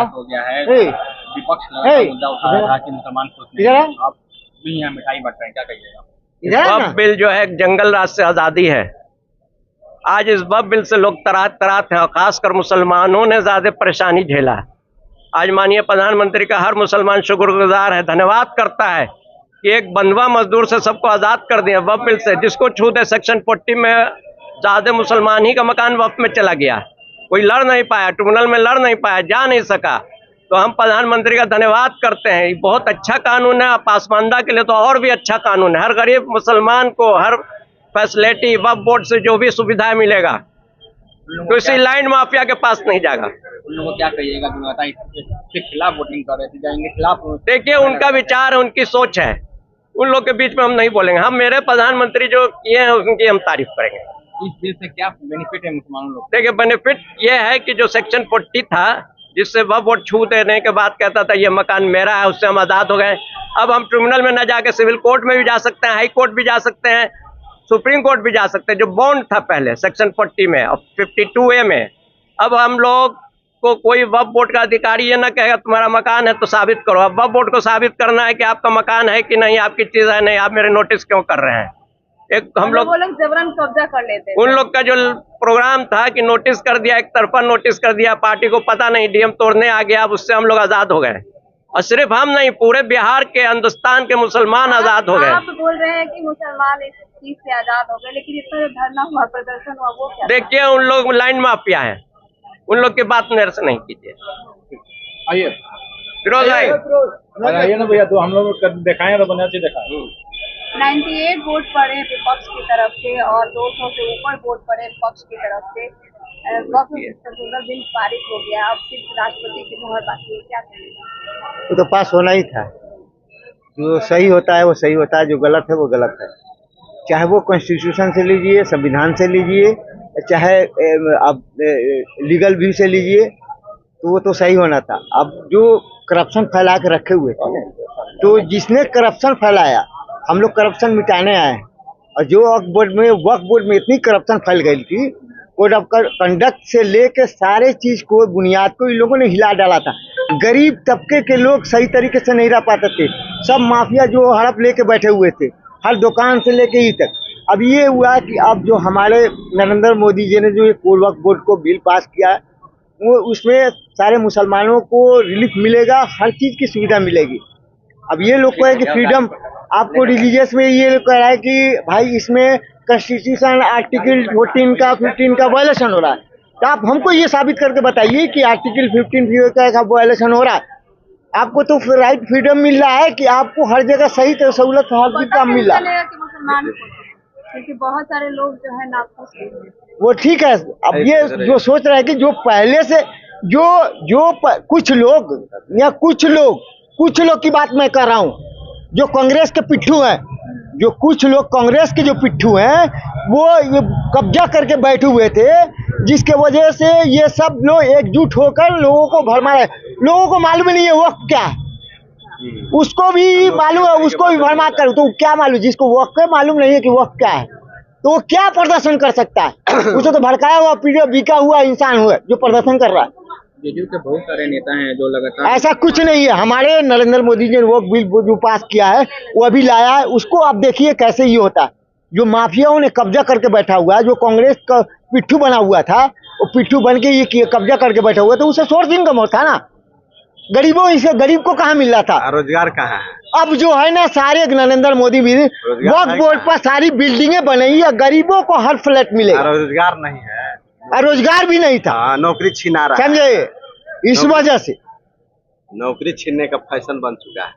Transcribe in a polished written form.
हो गया है, विपक्ष मुद्दा उठा रहा था कि मुसलमान खुश नहीं हैं। आप भी यहाँ मिठाई बंट रहे हैं, क्या कहिएगा? वक्फ बिल जो है जंगल राज से आजादी है। आज इस वक्फ बिल से लोग तरात हैं और खासकर मुसलमानों ने ज्यादा परेशानी झेला है। आज माननीय प्रधानमंत्री का हर मुसलमान शुक्रगुजार है, धन्यवाद करता है कि एक बंधुआ मजदूर से सबको आजाद कर दिया वक्फ बिल से। जिसको छू दे सेक्शन 40 में ज्यादा मुसलमान ही का मकान वक्फ में चला गया, कोई लड़ नहीं पाया, ट्रिब्यूनल में लड़ नहीं पाया, जा नहीं सका। तो हम प्रधानमंत्री का धन्यवाद करते हैं। ये बहुत अच्छा कानून है। पासमानदा के लिए तो और भी अच्छा कानून है। हर गरीब मुसलमान को हर फैसिलिटी वक्फ बोर्ड से जो भी सुविधा मिलेगा, तो इसी लाइन माफिया के पास नहीं जाएगा। उन लोगों को क्या कहिएगा जो खिलाफ वोटिंग कर रहे थे, जाएंगे खिलाफ? देखिए, उनका विचार है, उनकी सोच है, उन लोग के बीच में हम नहीं बोलेंगे। हम मेरे प्रधानमंत्री जो किए हैं उनकी हम तारीफ करेंगे। इस बिल से क्या बेनिफिट है मुसलमानों लोग? देखिए, बेनिफिट ये है कि जो सेक्शन 40 था, जिससे वक्फ बोर्ड छू देने के बाद कहता था ये मकान मेरा है, उससे हम आजाद हो गए। अब हम ट्रिब्यूनल में न जाके सिविल कोर्ट में भी जा सकते हैं, हाई कोर्ट भी जा सकते हैं, सुप्रीम कोर्ट भी जा सकते हैं। जो बॉन्ड था पहले सेक्शन 40 में और 52A में, अब हम लोग को कोई वक्फ बोर्ड का अधिकारी ये ना कहेगा तुम्हारा मकान है तो साबित करो। अब वक्फ बोर्ड को साबित करना है कि आपका मकान है कि नहीं, आपकी चीज है नहीं, आप मेरे नोटिस क्यों कर रहे हैं। एक हम लोग जबरन कब्जा कर लेते हैं। उन लोग का जो प्रोग्राम था कि नोटिस कर दिया, एक तरफा नोटिस कर दिया, पार्टी को पता नहीं, डीएम तोड़ने आ गया, अब उससे हम लोग आजाद हो गए। और सिर्फ हम नहीं, पूरे बिहार के, हिंदुस्तान के मुसलमान आजाद हो गए। आप बोल रहे हैं कि मुसलमान इस चीज से आजाद हो गए, लेकिन इस पर धरना हुआ, प्रदर्शन हुआ, वो क्या? देखिए, उन लोग लाइन माफिया है, उन लोग की बात मेरे से नहीं कीजिए। आइए फिरोज भाई आइए ना भैया, तो हम लोग दिखाएं तो बना चीज दिखाएं। 98 वोट पड़े विपक्ष की तरफ से और 200 से ऊपर वोट पड़े विपक्ष की तरफ से। वक्फ बिल पारित हो गया, अब सिर्फ राष्ट्रपति की मुहर बाकी है, क्या कहेंगे? वो तो पास होना ही था। जो सही होता है वो सही होता है, जो गलत है वो गलत है। चाहे वो कॉन्स्टिट्यूशन से लीजिए, संविधान से लीजिए, चाहे अब लीगल व्यू से लीजिए, तो वो तो सही होना था। अब जो करप्शन फैला के रखे हुए थे, तो जिसने करप्शन फैलाया, हम लोग करप्शन मिटाने आए हैं। और जो वक्फ बोर्ड में इतनी करप्शन फैल गई थी, कोड ऑफ कंडक्ट से लेके सारे चीज को, बुनियाद को इन लोगों ने हिला डाला था। गरीब तबके के लोग सही तरीके से नहीं रह पाते थे। सब माफिया जो हड़प लेके बैठे हुए थे, हर दुकान से लेके ही तक। अब ये हुआ कि अब जो हमारे नरेंद्र मोदी जी ने जो वक्फ बोर्ड को बिल पास किया, वो उसमें सारे मुसलमानों को रिलीफ मिलेगा, हर चीज की सुविधा मिलेगी। अब ये लोग कहे कि फ्रीडम, आपको रिलीजियस में ये लोग कह रहा है कि भाई इसमें कॉन्स्टिट्यूशन आर्टिकल 14 का 15 का वायलेशन हो रहा है। तो आप हमको ये साबित करके बताइए कि आर्टिकल 15 का वायलेशन हो रहा है। आपको तो राइट फ्रीडम मिल रहा है कि आपको हर जगह सही तो सहूलत हर चीज का मिल रहा है। क्योंकि बहुत सारे लोग जो है नाखुश हैं, वो ठीक है। अब ये जो सोच रहे हैं कि जो पहले से कुछ लोग की बात मैं कर रहा हूँ, जो कांग्रेस के पिट्ठू हैं, जो कुछ लोग कांग्रेस के जो पिट्ठू हैं, वो ये कब्जा करके बैठे हुए थे, जिसके वजह से ये सब लोग एकजुट होकर लोगों को भरमा रहे। लोगों को मालूम नहीं है वक्फ क्या है, उसको भी मालूम है, उसको भी भरमा कर। तो क्या मालूम, जिसको वक्फ मालूम नहीं है कि वक्फ क्या है, तो वो क्या प्रदर्शन कर सकता है? उसे तो भड़काया हुआ, बिका हुआ इंसान हुआ जो प्रदर्शन कर रहा है। जेडीयू के बहुत सारे नेता हैं जो लगातार, ऐसा कुछ नहीं है। हमारे नरेंद्र मोदी जी ने वो बिल जो पास किया है, वो अभी लाया है, उसको आप देखिए कैसे ये होता है। जो माफियाओं ने कब्जा करके बैठा हुआ है, जो कांग्रेस का पिट्ठू बना हुआ था, वो पिट्ठू बन के ये कब्जा करके बैठा हुआ, तो उसे सोर्स इनकम होता ना। गरीब को कहाँ मिल रहा था? रोजगार कहाँ है? अब जो है ना, सारे नरेंद्र मोदी भी वक्फ बोर्ड पर सारी बिल्डिंगें बनाई है, गरीबों को हर फ्लैट मिलेगा। रोजगार नहीं है, रोजगार भी नहीं था, नौकरी छीना रहा है, समझे? इस वजह से नौकरी छीनने का फैशन बन चुका है।